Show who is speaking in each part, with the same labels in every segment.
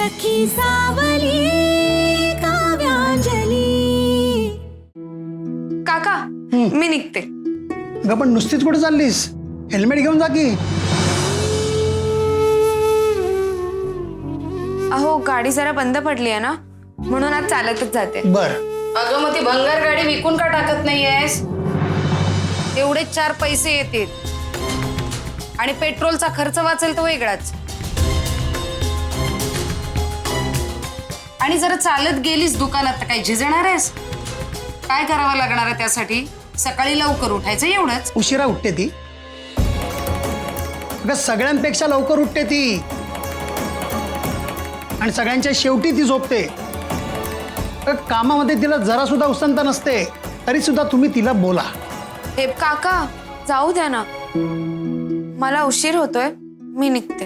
Speaker 1: सखी सावली काव्यांजली.
Speaker 2: काका मी निघते.
Speaker 3: ग पण नुसतीच कुठे चाललीस? हेल्मेट घेऊन जा की.
Speaker 2: अहो गाडी जरा बंद पडली आहे ना, म्हणून आज चालतच जाते.
Speaker 3: बर.
Speaker 4: अगं मग ती भंगार गाडी विकून का टाकत नाहीयेस? एवढे 4 पैसे येतील आणि पेट्रोलचा खर्च वाचेल तो वेगळाच. आणि जरा चालत गेलीस दुकानात तर काही झिजणार आहेस? काय करावं लागणार आहे त्यासाठी? सकाळी लवकर उठायचं एवढंच.
Speaker 3: उशिरा उठते ती. अगं सगळ्यांपेक्षा लवकर उठते ती आणि सगळ्यांच्या शेवटी ती झोपते. कामामध्ये तिला जरा सुद्धा उसंत नसते, तरी सुद्धा तुम्ही तिला बोला.
Speaker 2: हे काका जाऊ द्या ना, मला उशीर होतोय, मी निघते.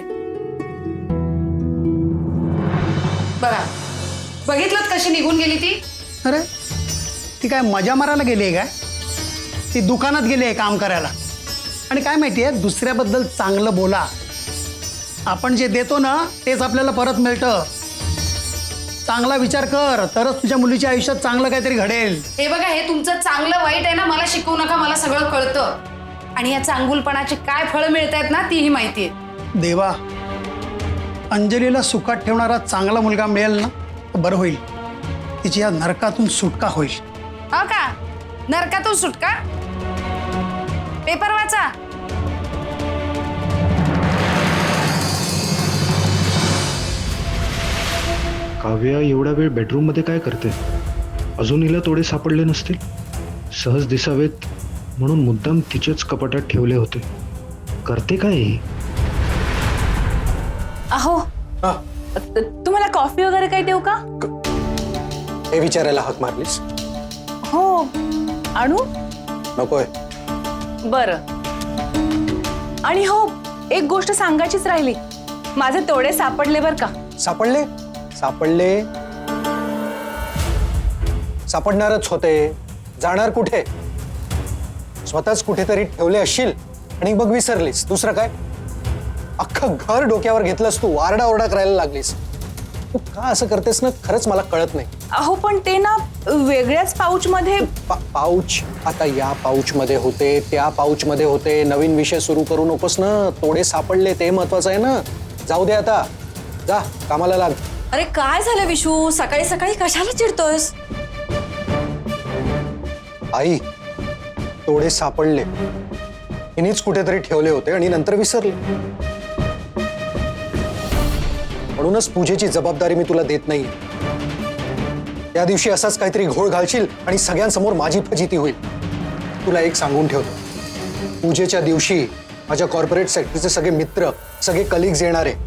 Speaker 4: बघा बघितलं कशी निघून गेली ती.
Speaker 3: अरे ती काय मजा मारायला गेली आहे काय? ती दुकानात गेली आहे काम करायला. आणि काय माहिती आहे, दुसऱ्याबद्दल चांगलं बोला. आपण जे देतो ना तेच आपल्याला परत मिळतं. चांगला विचार कर, तरच तुझ्या मुलीच्या आयुष्यात चांगलं काहीतरी घडेल.
Speaker 4: हे बघा, हे तुमचं चांगलं वाईट आहे ना, मला शिकवू नका. मला सगळं कळतं आणि या चांगुलपणाची काय फळं मिळतायत ना तीही माहिती आहे.
Speaker 3: देवा, अंजलीला सुखात ठेवणारा चांगला मुलगा मिळेल ना तर बरं होईल. तिची या नरकातून सुटका होईल.
Speaker 4: हो का? नरकातून सुटका? पेपर वाचा.
Speaker 5: काव्या एवढा वेळ बेडरूम मध्ये काय करते? अजून हिला तोडे सापडले नसतील. सहज दिसावेत म्हणून मुद्दाम तिच्याच कपाटात ठेवले होते. करते काय ही?
Speaker 6: अहो तुम्हाला कॉफी वगैरे काही देऊ का?
Speaker 7: हे विचारायला हाक मारलीस?
Speaker 6: हो आणू?
Speaker 7: नकोय.
Speaker 6: बरं. आणि हो, एक गोष्ट सांगायचीच राहिली. माझे तोडे सापडले बर का?
Speaker 7: सापडले? सापडले सापडणारच होते. जाणार कुठे? स्वतःच कुठेतरी ठेवले असशील आणि बघ विसरलीस. दुसरं काय? अख्खं घर डोक्यावर घेतलंस तू. आरडाओरडा करायला लागलीस. तू का असं करतेस ना, खरंच मला कळत नाही.
Speaker 6: अहो पण ते ना वेगळ्याच पाऊच मध्ये.
Speaker 7: पाऊच? आता या पाऊच मध्ये होते, त्या पाऊच मध्ये होते. नवीन विषय सुरू करू नकोस ना. तोडे सापडले ते महत्वाचं आहे ना. जाऊ दे आता. जा कामाला लाग.
Speaker 1: अरे काय झालं विशू, सकाळी सकाळी कशाला चिडतोयस?
Speaker 7: आई, तोडे सापडले. हिनीच कुठेतरी ठेवले होते आणि नंतर विसरले. म्हणूनच पूजेची जबाबदारी मी तुला देत नाही. त्या दिवशी असाच काहीतरी घोळ घालशील आणि सगळ्यांसमोर माझी फजिती होईल. तुला एक सांगून ठेवतो, पूजेच्या दिवशी माझ्या कॉर्पोरेट सेक्टरचे सगळे मित्र, सगळे कलिग्स येणार आहे.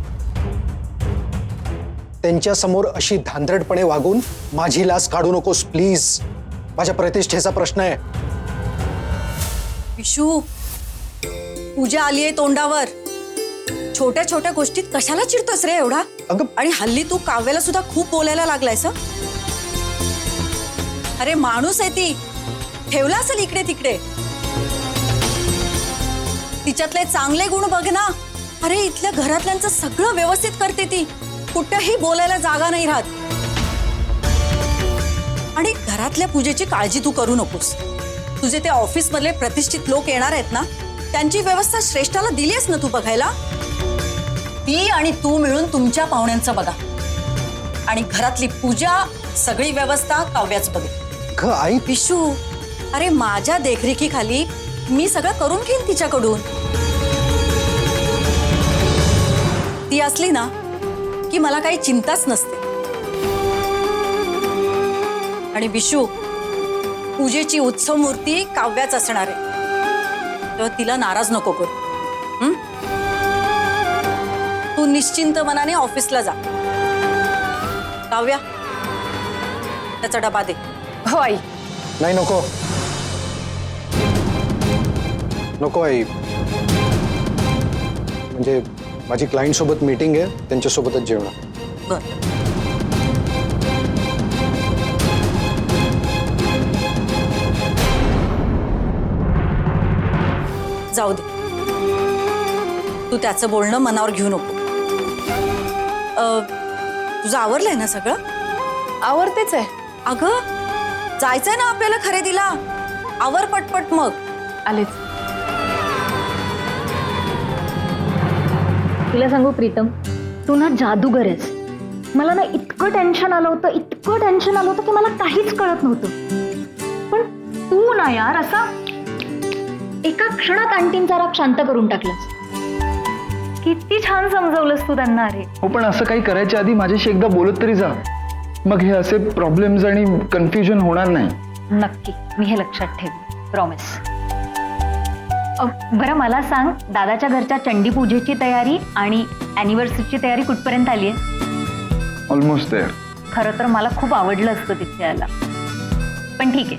Speaker 7: त्यांच्या समोर अशी धांदरटपणे वागून माझी लाज काढू नकोस प्लीज. माझ्या प्रतिष्ठेचा प्रश्न आहे.
Speaker 1: विशू, पूजा आली आहे तोंडावर. छोट्या छोट्या गोष्टीत कशाला चिडतोस रे एवढा?
Speaker 7: अगं
Speaker 1: आणि हल्ली तू काव्याला सुद्धा खूप बोलायला लागलायस. अरे माणूस आहे ती, ठेवला असेल इकडे तिकडे. तिच्यातले चांगले गुण बघ ना. अरे इथल्या घरातल्यांचं सगळं व्यवस्थित करते ती. कुठेही बोलायला जागा नाही राहत. आणि घरातल्या पूजेची काळजी तू करू नकोस. तुझे ते ऑफिस मधले प्रतिष्ठित लोक येणार आहेत ना, त्यांची व्यवस्था श्रेष्ठाला दिलीस ना तू बघायला. ती आणि तू मिळून तुमच्या पाहुण्यांचं बघा. आणि घरातली पूजा सगळी व्यवस्था काव्याच बघे.
Speaker 7: आई
Speaker 1: विशू, अरे माझ्या देखरेखीखाली मी सगळं करून घेईन तिच्याकडून. ती असली ना की मला काही चिंताच नसते. आणि विशू, पूजेची उत्सव मूर्ती काव्याच असणार आहे, तेव्हा तिला नाराज नको करू. तू निश्चिंत मनाने ऑफिसला जा. काव्या, त्याचा डबा दे.
Speaker 6: हो आई.
Speaker 7: नाही, नको नको आई. म्हणजे माझी क्लायंट सोबत मीटिंग आहे, त्यांच्यासोबतच जेवणार.
Speaker 1: बर. जाऊ दे, तू त्याचं बोलणं मनावर घेऊ नको. तुझं आवरलंय ना सगळं?
Speaker 2: आवडतेच आहे.
Speaker 1: अगं जायचंय ना आपल्याला खरेदीला. आवर पटपट मग.
Speaker 2: आलेच.
Speaker 8: तुला सांगू प्रीतम, तू ना जादूगर आहेस. मला ना इतकं टेन्शन आलं होतं की मला काहीच कळत नव्हतं. पण तू ना यार असा एका क्षणात आंटींचा राग शांत करून टाकलास. किती छान समजवलंस तू त्यांना. अरे
Speaker 5: हो, पण असं काही करायच्या आधी माझ्याशी एकदा बोलत तरी जा. मग हे असे प्रॉब्लेम्स आणि कन्फ्युजन होणार नाही.
Speaker 8: नक्की, मी हे लक्षात ठेवेन, प्रॉमिस. बरं मला सांग, दादाच्या घरच्या चंडी पूजेची तयारी आणि अॅनिव्हर्सरीची तयारी कुठपर्यंत आली आहे?
Speaker 5: Almost there.
Speaker 8: खरं तर मला खूप आवडलं असतं तिथे यायला, पण ठीक आहे.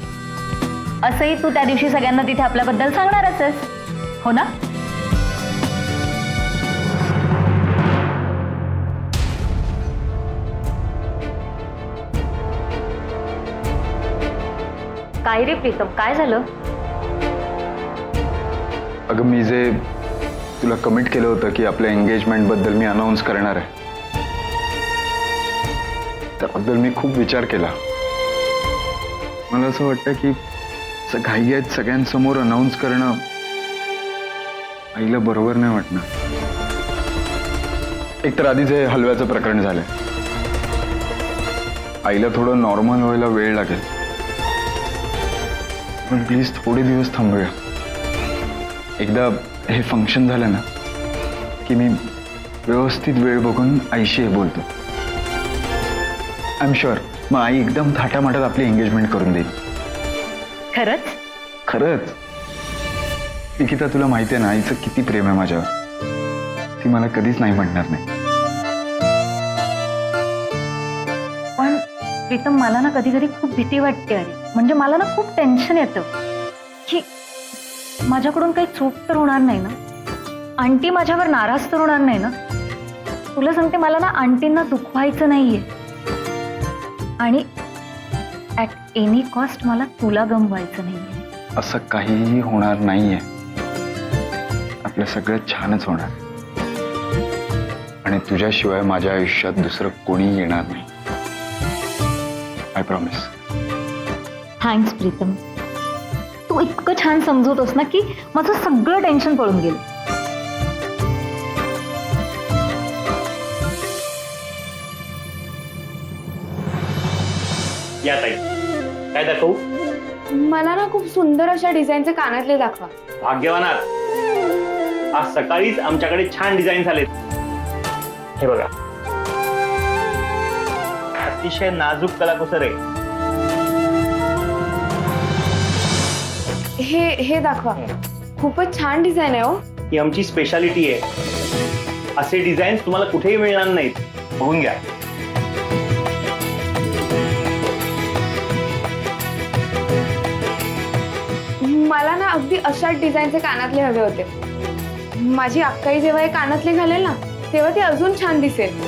Speaker 8: असंही तू त्या दिवशी सगळ्यांना तिथे आपल्याबद्दल सांगणारच आहेस, हो ना? काय रे प्रीतम, काय झालं?
Speaker 5: अगं मी जे तुला कमिट केलं होतं की आपल्या एंगेजमेंट बद्दल मी अनाऊन्स करणार आहे, त्याबद्दल मी खूप विचार केला. मला असं वाटतं की असं घाईघाईत सगळ्यांसमोर अनाऊन्स करणं आईला बरोबर नाही वाटणार. एकतर आधीच हे हलव्याचं प्रकरण झालंय. आईला थोडं नॉर्मल व्हायला वेळ लागेल. पण प्लीज थोडे दिवस थांबूया. एकदा हे फंक्शन झालं ना की मी व्यवस्थित वेळ बघून आईशी हे बोलतो. आय एम शुअर मग आई एकदम थाटामाटात आपली एंगेजमेंट करून देईल.
Speaker 8: खरंच?
Speaker 5: खरंच. निकिता, तुला माहिती आहे ना आईचं किती प्रेम आहे माझ्यावर. ती मला कधीच नाही म्हणणार नाही.
Speaker 8: पण प्रीतम, मला ना कधी कधी खूप भीती वाटते. अरे म्हणजे मला ना खूप टेन्शन येतं की माझ्याकडून काही चूक तर होणार नाही ना, आंटी माझ्यावर नाराज तर होणार नाही ना. तुला सांगते, मला ना आंटींना दुखवायचं नाहीये आणि ॲट एनी कॉस्ट मला तुला गमवायचं नाहीये.
Speaker 5: असं काहीही होणार नाहीये. आपलं सगळं छानच होणार आणि तुझ्याशिवाय माझ्या आयुष्यात दुसरं कोणी येणार नाही. I promise.
Speaker 8: थँक्स प्रीतम. तू इतकं छान समजवतोस ना की माझं सगळं टेन्शन पळून गेलं.
Speaker 9: या ताई, काय दाखवू?
Speaker 2: मला ना खूप सुंदर अशा डिझाईनचे कानातले दाखवा.
Speaker 9: भाग्यवान आहात. आज सकाळीच आमच्याकडे छान डिझाईन आलेत. हे बघा, अतिशय नाजूक कलाकुसर आहे.
Speaker 2: हे दाखवा. खूपच छान डिझाईन आहे हो.
Speaker 9: ही आमची स्पेशालिटी आहे. असे डिझाईन तुम्हाला कुठेही मिळणार नाहीत. बघून घ्या.
Speaker 2: मला ना अगदी अशाच डिझाईनचे कानातले हवे होते. माझी अक्काई जेव्हा हे कानातले घालेल ना, तेव्हा ते अजून छान दिसेल.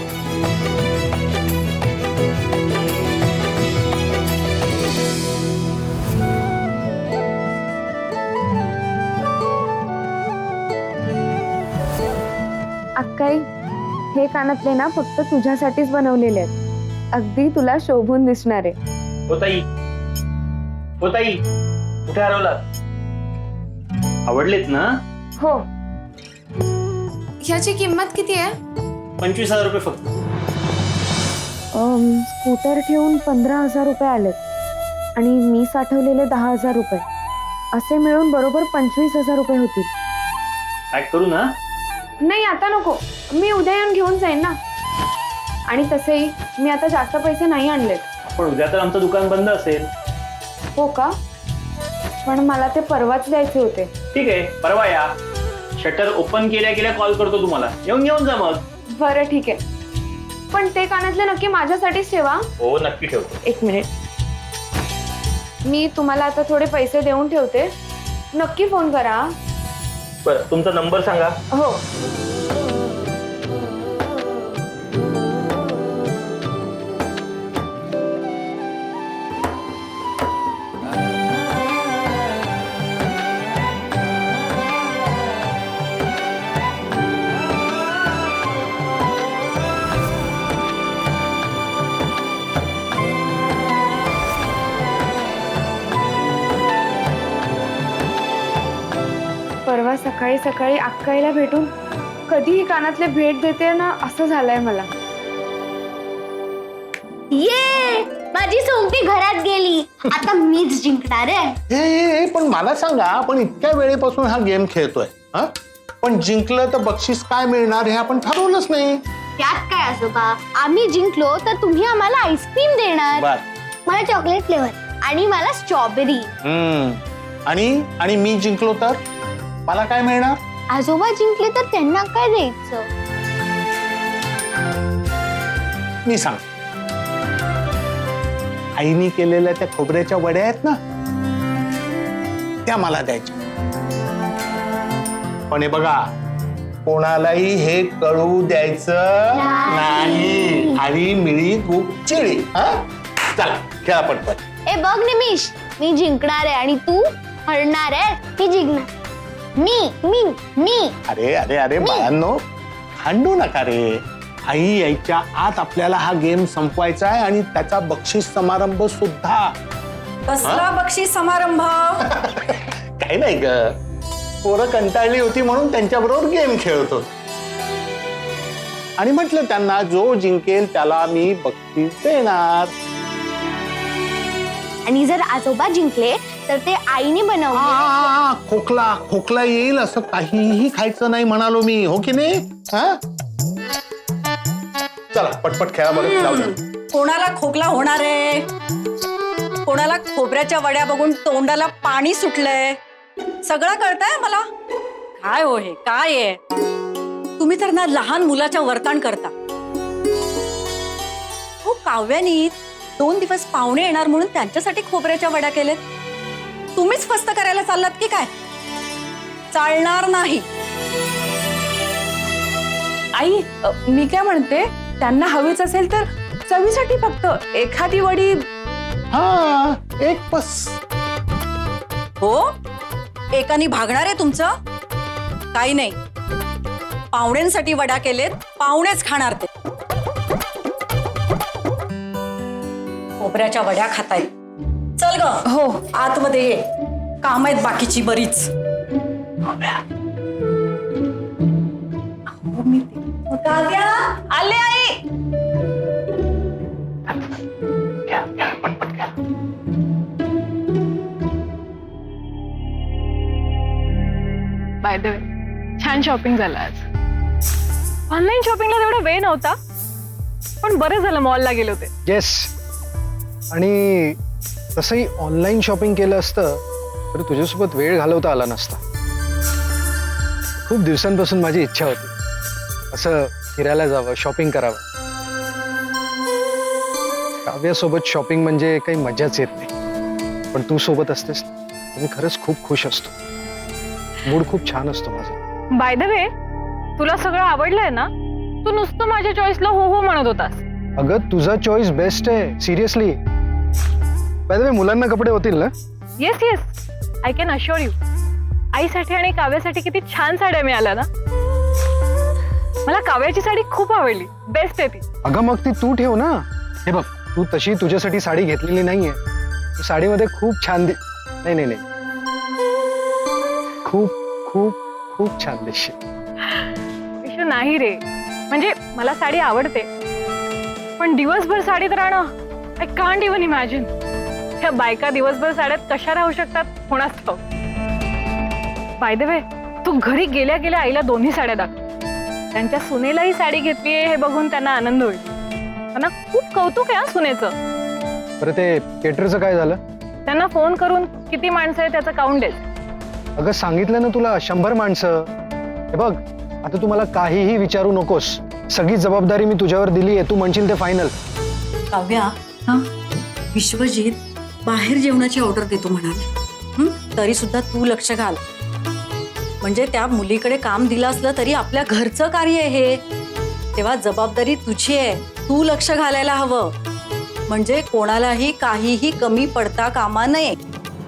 Speaker 2: अक्काई, हे कानातले ना फक्त तुझ्यासाठीच बनवलेले आहेत. अगदी तुला शोभून दिसणार आहे.
Speaker 9: हो ताई, हो ताई, कुठे हरवलात? आवडलेत ना?
Speaker 2: हो. ह्याची किंमत किती आहे?
Speaker 9: 25,000 रुपये फक्त.
Speaker 2: स्कूटर ठेवून 15,000 रुपये आलेत आणि मी साठवलेले 10,000 रुपये, असे मिळून बरोबर 25,000 रुपये होतील.
Speaker 9: पॅक करू ना?
Speaker 2: नाही, आता नको. मी उद्या येऊन घेऊन जाईन ना. आणि तसेही मी आता जास्त पैसे नाही आणलेत.
Speaker 9: पण उद्या तर आमचं दुकान बंद असेल.
Speaker 2: हो का? पण मला ते परवाच द्यायचे होते.
Speaker 9: ठीक आहे, परवा या. शटर ओपन केल्या कॉल करतो तुम्हाला. येऊन घेऊन जा मग.
Speaker 2: बरं ठीक आहे. पण ते कानातले नक्की माझ्यासाठीच ठेवा.
Speaker 9: हो, नक्की ठेवतो.
Speaker 2: एक मिनिट. मी तुम्हाला आता थोडे पैसे देऊन ठेवते. नक्की फोन करा.
Speaker 9: बरं, तुमचा नंबर सांगा.
Speaker 2: हो. सकाळी सकाळी अक्काईला भेटून कधीही कानातले भेट देते ना असं झालंय मला.
Speaker 10: ये माझी सोंगटी घरात गेली. आता मीच जिंकणार आहे.
Speaker 11: हे पण मला सांगा, आपण इतक्या वेळेपासून हा गेम खेळतोय हा, पण जिंकलं तर बक्षीस काय मिळणार हे आपण ठरवलंच नाही.
Speaker 10: त्यात काय आजोबा, आम्ही जिंकलो तर तुम्ही आम्हाला आईस्क्रीम देणार.
Speaker 11: बर.
Speaker 10: मला चॉकलेट फ्लेवर आणि मला स्ट्रॉबेरी.
Speaker 11: आणि मी जिंकलो तर मला काय मिळणार?
Speaker 10: आजोबा जिंकले तर त्यांना काय द्यायचं?
Speaker 11: मी सांग. आईनी केलेल्या त्या खोबऱ्याच्या वड्या आहेत ना, त्या मला द्यायच्या. पण हे बघा, कोणालाही हे कळू द्यायचं नाही. हरी मिळी गुपचिळी. चला खेळा पटपट.
Speaker 10: ए बघ निमिष, मी जिंकणार आहे आणि तू हरणार आहे. मी जिंकणार. मी मी मी
Speaker 11: अरे अरे अरे बाळांनो, भांडू नका रे. आई यायच्या आत आपल्याला हा गेम संपवायचा आहे आणि त्याचा बक्षीस समारंभ सुद्धा.
Speaker 1: कसला बक्षीस समारंभ?
Speaker 11: काही नाही ग, पोरं कंटाळली होती म्हणून त्यांच्याबरोबर गेम खेळत होतो. आणि म्हटलं त्यांना जो जिंकेल त्याला मी बक्षीस देणार.
Speaker 10: आणि जर आजोबा जिंकले तर ते आईने बनवले.
Speaker 11: खोकला खोकला येईल असं काहीही खायचं नाही म्हणालो मी, हो की नाही? हा, चला पटपट खेळा बरं. जाऊ द्या.
Speaker 1: कोणाला खोकला होणार आहे? कोणाला खोबऱ्याच्या वड्या बघून तोंडाला पाणी सुटलंय? सगळं कळतंय मला. काय हो हे काय आहे? तुम्ही तर ना लहान मुलाच्या वर्तान करता. हो, काव्यानी 2 दिवस पाहुणे येणार म्हणून त्यांच्यासाठी खोबऱ्याच्या वड्या केलेत. तुम्हीच फस्त करायला चाललात की काय? चालणार नाही.
Speaker 6: आई, मी काय म्हणते, त्यांना हवीच असेल तर चवीसाठी फक्त एखादी वडी.
Speaker 11: हा, एक बस.
Speaker 1: हो, एकानी भागणार आहे तुमचं? काही नाही, पाहुण्यांसाठी वड्या केलेत, पाहुणेच खाणार ते. खोबऱ्याच्या वड्या खातायत. चल ग, हो आतमध्ये ये, काम आहेत बाकीची बरीच. काव्या, आले आई.
Speaker 6: बाय द वे, छान शॉपिंग झालं आज. ऑनलाईन शॉपिंगला तेवढा वेळ नव्हता, पण बरं झालं मॉलला गेले होते.
Speaker 7: येस, आणि तसंही ऑनलाईन शॉपिंग केलं असतं तर तुझ्यासोबत वेळ घालवता आला नसता. खूप दिवसांपासून माझी इच्छा होती असं फिरायला जावं, शॉपिंग करावं. काव्यासोबत शॉपिंग म्हणजे काही मजाच येत नाही, पण तू सोबत असतेस तर मी खरंच खूप खुश असतो. मूड खूप छान असतो माझा.
Speaker 6: बाय द वे, तुला सगळं आवडलंय ना? तू नुसतं माझ्या चॉईसला हो हो म्हणत होतास.
Speaker 7: अगं तुझा चॉईस बेस्ट आहे, सिरियसली. बाय द वे, मुलांना कपडे होतील ना?
Speaker 6: Yes yes, I can assure you. आईसाठी आणि काव्यासाठी किती छान साड्या मिळाल्या ना. मला काव्याची साडी खूप आवडली, बेस्ट आहे ती.
Speaker 7: अगं मग ती तू ठेव ना. हे बघ, तू तशी तुझ्यासाठी साडी घेतलेली नाहीये. तू साडीमध्ये खूप छान नाही नाही नाही, खूप खूप खूप छान दिसशील.
Speaker 6: विषय नाही रे, म्हणजे मला साडी आवडते, पण दिवसभर साडीत राहणं आय कांट इव्हन इमॅजिन. त्या बायका दिवसभर साड्यात कशा राहू शकतात कोणाच ठाऊक. बाय द वे, तू घरी गेल्या गेल्या आईला दोन्ही साड्या दाखव. त्यांच्या सुनेलाही साडी घेतलीये हे बघून त्यांना आनंद होईल. त्यांना खूप कौतुक आहे सुनेचं.
Speaker 7: बरं, ते केटरचं काय झालं?
Speaker 6: त्यांना फोन करून किती माणसं आहे त्याचं काउंट दे.
Speaker 7: अगं सांगितलं ना तुला, 100 माणसं. हे बघ, आता तू मला काहीही विचारू नकोस. सगळी जबाबदारी मी तुझ्यावर दिली आहे. तू म्हणशील ते फायनल.
Speaker 1: काव्या, विश्वजित बाहेर जेवणाची ऑर्डर देतो म्हणाले. तरी सुद्धा तू लक्ष घाल. म्हणजे त्या मुलीकडे काम दिलं असलं तरी आपल्या घरचं कार्य आहे हे, तेव्हा जबाबदारी तुझी आहे. तू लक्ष घालायला हवं, म्हणजे कोणालाही काहीही कमी पडता कामा नये.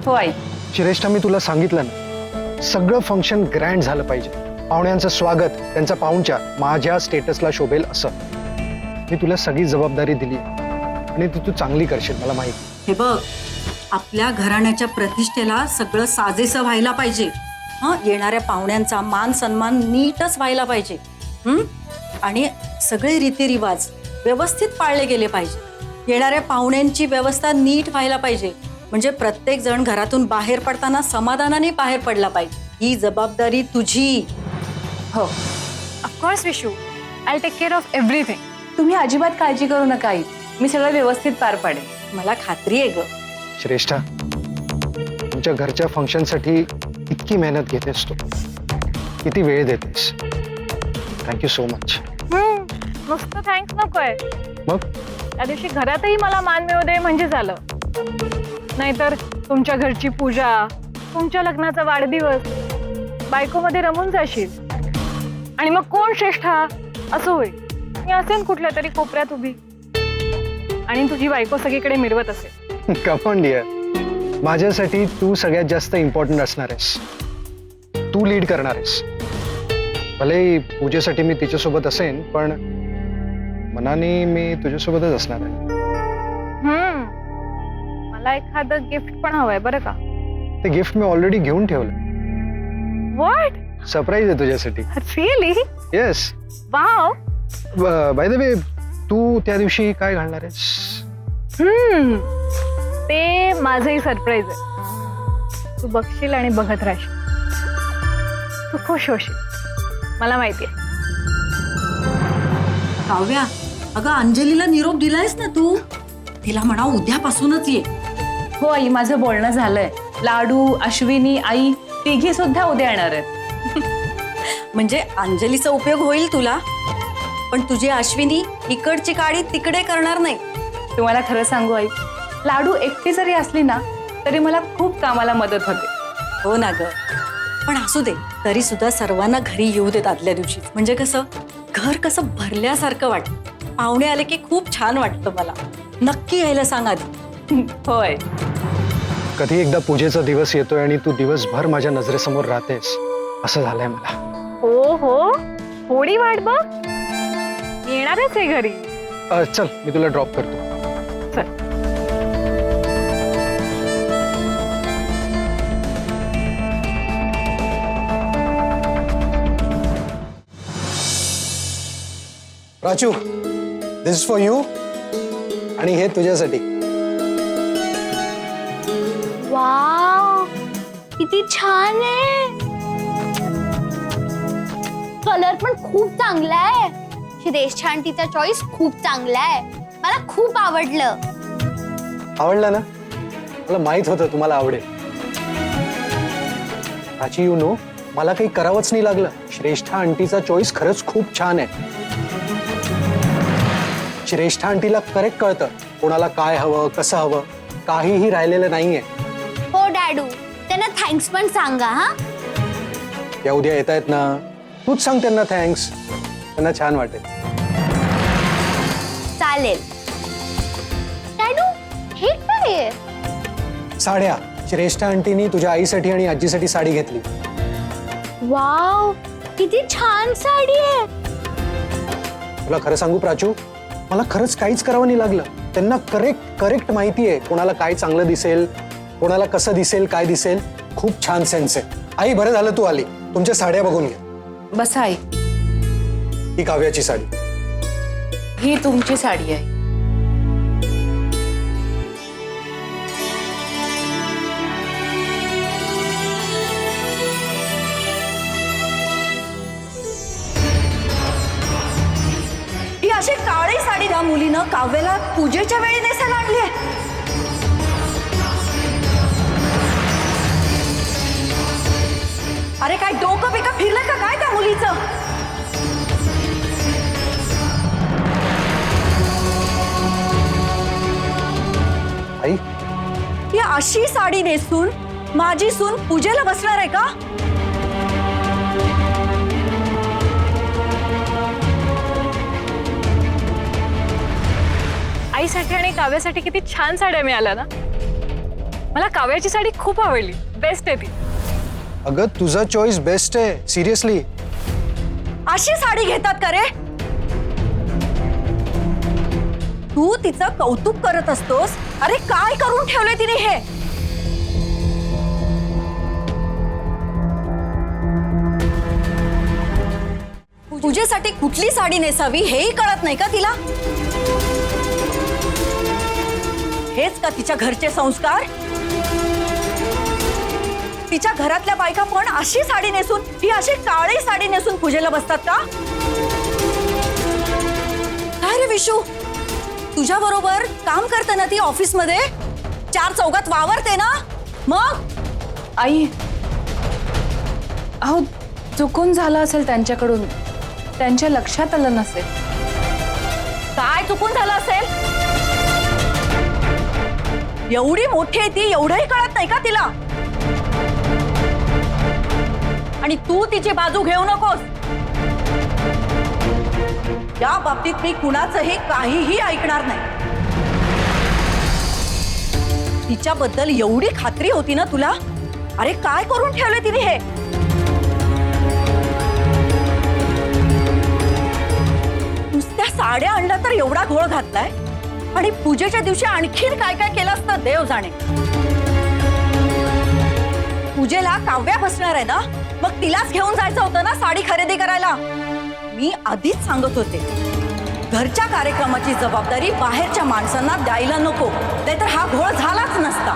Speaker 6: हो आई.
Speaker 7: श्रेष्ठा, मी तुला सांगितलं ना, सगळं फंक्शन ग्रँड झालं पाहिजे. पाहुण्यांचं स्वागत, त्यांचा पाहुणचार माझ्या स्टेटसला शोभेल असं. मी तुला सगळी जबाबदारी दिली आणि ती तू चांगली करशील, मला माहिती.
Speaker 1: हे बघ, आपल्या घराण्याच्या प्रतिष्ठेला सगळं साजेसं व्हायला पाहिजे. हा, येणाऱ्या पाहुण्यांचा मान सन्मान नीटच व्हायला पाहिजे. आणि सगळे रीतिरिवाज व्यवस्थित पाळले गेले पाहिजे. येणाऱ्या पाहुण्यांची व्यवस्था नीट व्हायला पाहिजे. म्हणजे प्रत्येक जण घरातून बाहेर पडताना समाधानाने बाहेर पडला पाहिजे. ही जबाबदारी तुझी.
Speaker 6: हो, of course Vishu, I take care of everything.
Speaker 2: तुम्ही अजिबात काळजी करू नका आई, मी सगळं व्यवस्थित पार पाडेन.
Speaker 1: मला खात्री आहे ग.
Speaker 7: श्रेष्ठा, तुमच्या घरच्या फंक्शनसाठी इतकी मेहनत घेतेस तू, किती वेळ देतेस. Thank you so much.
Speaker 6: नुसतं थँक्स नकोय.
Speaker 7: मग
Speaker 6: त्या दिवशी घरातही मला मान मिळू दे म्हणजे झालं. नाहीतर तुमच्या घरची पूजा, तुमच्या लग्नाचा वाढदिवस, बायकोमध्ये रमून जाशील आणि मग कोण श्रेष्ठा असं होईल. मी असेन कुठल्या तरी कोपऱ्यात उभी आणि तुझी बायको सगळीकडे मिरवत असेल.
Speaker 7: कमॉन डिअर, माझ्यासाठी तू सगळ्यात जास्त इम्पॉर्टंट असणार आहेस. तू लीड करणार आहेस. भले पूजेसाठी मी तिच्यासोबत असेन, पण मनाने मी तुझ्यासोबतच असणार आहे.
Speaker 6: मला एखादं गिफ्ट पण हवंय बरं का.
Speaker 7: ते गिफ्ट मी ऑलरेडी घेऊन ठेवलं.
Speaker 6: व्हॉट?
Speaker 7: सरप्राईज आहे तुझ्यासाठी.
Speaker 6: Really?
Speaker 7: Yes.
Speaker 6: Wow.
Speaker 7: By the way, तू त्या दिवशी काय घालणार आहेस?
Speaker 6: ते माझंही सरप्राईज आहे. तू बघशील आणि बघत राहशील. तू खुश होशील, मला माहितीये.
Speaker 1: काव्या, अगं अंजलीला निरोप दिलायस ना तू? तिला म्हणा उद्यापासूनच ये.
Speaker 2: हो आई, माझं बोलणं झालंय. लाडू, अश्विनी, आई तिघी सुद्धा उद्या येणार आहेत.
Speaker 1: म्हणजे अंजलीचा उपयोग होईल तुला, पण तुझी अश्विनी इकडची काडी तिकडे करणार नाही.
Speaker 2: तुम्हाला खरं सांगू आई, लाडू एकटी जरी असली ना तरी मला खूप कामाला मदत होते.
Speaker 1: हो ना ग, पण असू दे, तरी सुद्धा सर्वांना घरी येऊ देत आदल्या दिवशी. म्हणजे कसं घर कसं भरल्यासारखं वाटतं. पाहुणे आले की खूप छान वाटतं मला. नक्की यायला सांग आधी.
Speaker 2: होय.
Speaker 7: कधी एकदा पूजेचा दिवस येतोय आणि तू दिवसभर माझ्या नजरेसमोर राहतेस असं झालंय मला.
Speaker 6: हो हो, थोडी वाट बघ, येणारच आहे घरी.
Speaker 7: चल, मी तुला ड्रॉप करतो.
Speaker 6: चल.
Speaker 7: राजू, दिस इज फॉर यू आणि हे तुझ्यासाठी.
Speaker 10: वाव, किती छान आहे. कलर पण खूप चांगला आहे. श्रेष्ठा आंटीचा चॉईस खूप चांगला आहे. मला खूप आवडलं.
Speaker 7: आवडलं ना? मला माहित होतं तुम्हाला आवडेल. प्राची, यू नो, मला काही करावंच नाही लागलं. श्रेष्ठा आंटीचा चॉईस खरंच खूप छान आहे. श्रेष्ठा आंटीला करेक्ट कळतं कोणाला काय हवं, कसं हवं. काहीही राहिलेलं नाहीये.
Speaker 10: हो डॅडू, त्यांना थँक्स पण सांगा. हा,
Speaker 7: त्या उद्या येत आहेत ना, तूच सांग त्यांना थँक्स. त्यांना छान वाटेल.
Speaker 10: चालेल. डॅडू, हे काय आहे?
Speaker 7: साड्या. श्रेष्ठा आंटीनी तुझ्या आईसाठी आणि आजीसाठी साडी घेतली.
Speaker 10: वाव, किती छान साडी आहे.
Speaker 7: तुला खरं सांगू प्राचू, मला खरंच काहीच करावं नाही लागलं. त्यांना करेक्ट माहिती आहे कोणाला काय चांगलं दिसेल, कोणाला कसं दिसेल, काय दिसेल. खूप छान सेन्स आहे. आई, बरं झालं तू आली. तुमच्या साड्या बघून घ्या.
Speaker 2: बसा आई,
Speaker 7: ही काव्याची साडी.
Speaker 2: ही तुमची साडी आहे.
Speaker 1: ही अशी काळी साडी त्या मुलीनं काव्याला पूजेच्या वेळी नेसायला आणली आहे. अरे काय डोकं बिकं फिरलं का काय त्या मुलीचं?
Speaker 7: आई,
Speaker 1: ही अशी साडी नेसून माझी सून पूजेला बसणार आहे का?
Speaker 6: आईसाठी आणि काव्यासाठी किती छान साड्या मिळाल्या ना. मला काव्याची साडी खूप आवडली. बेस्ट आहे ती.
Speaker 7: अगं, तुझा चॉईस बेस्ट आहे. सिरियसली.
Speaker 1: अशी साडी घेतात का रे? तू तिचं कौतुक करत असतोस. अरे काय करून ठेवलंय तिने हे? पूजेसाठी कुठली साडी नेसावी हेही कळत नाही का तिला? हेच का तिच्या घरचे संस्कार? तिच्या घरातल्या बायका पण अशी साडी नेसून, ही अशी काळी साडी नेसून पूजेला बसतात का? काय रे विशू, तुझ्या बरोबर काम करते ना ती ऑफिसमध्ये? चार चौघात वावरते ना? मग
Speaker 2: आई, अहो चुकून झालं असेल त्यांच्याकडून, त्यांच्या लक्षात आलं नसेल.
Speaker 1: काय चुकून झालं असेल? एवढी मोठी आहे ती, एवढंही कळत नाही का तिला? आणि तू तिची बाजू घेऊ नकोस. या बाबतीत मी कुणाचंही काहीही ऐकणार नाही. तिच्याबद्दल एवढी खात्री होती ना तुला? अरे काय करून ठेवले तिने हे? नुसत्या साड्या आणल्या तर एवढा घोळ घातलाय, आणि पूजेच्या दिवशी आणखीन काय काय केलं असतं देव जाणे. पूजेला काव्या बसणार आहे ना, मग तिलाच घेऊन जायचं होतं ना साडी खरेदी करायला. मी आधीच सांगत होते, घरच्या कार्यक्रमाची जबाबदारी बाहेरच्या माणसांना द्यायला नको, नाहीतर हा घोळ झालाच नसता.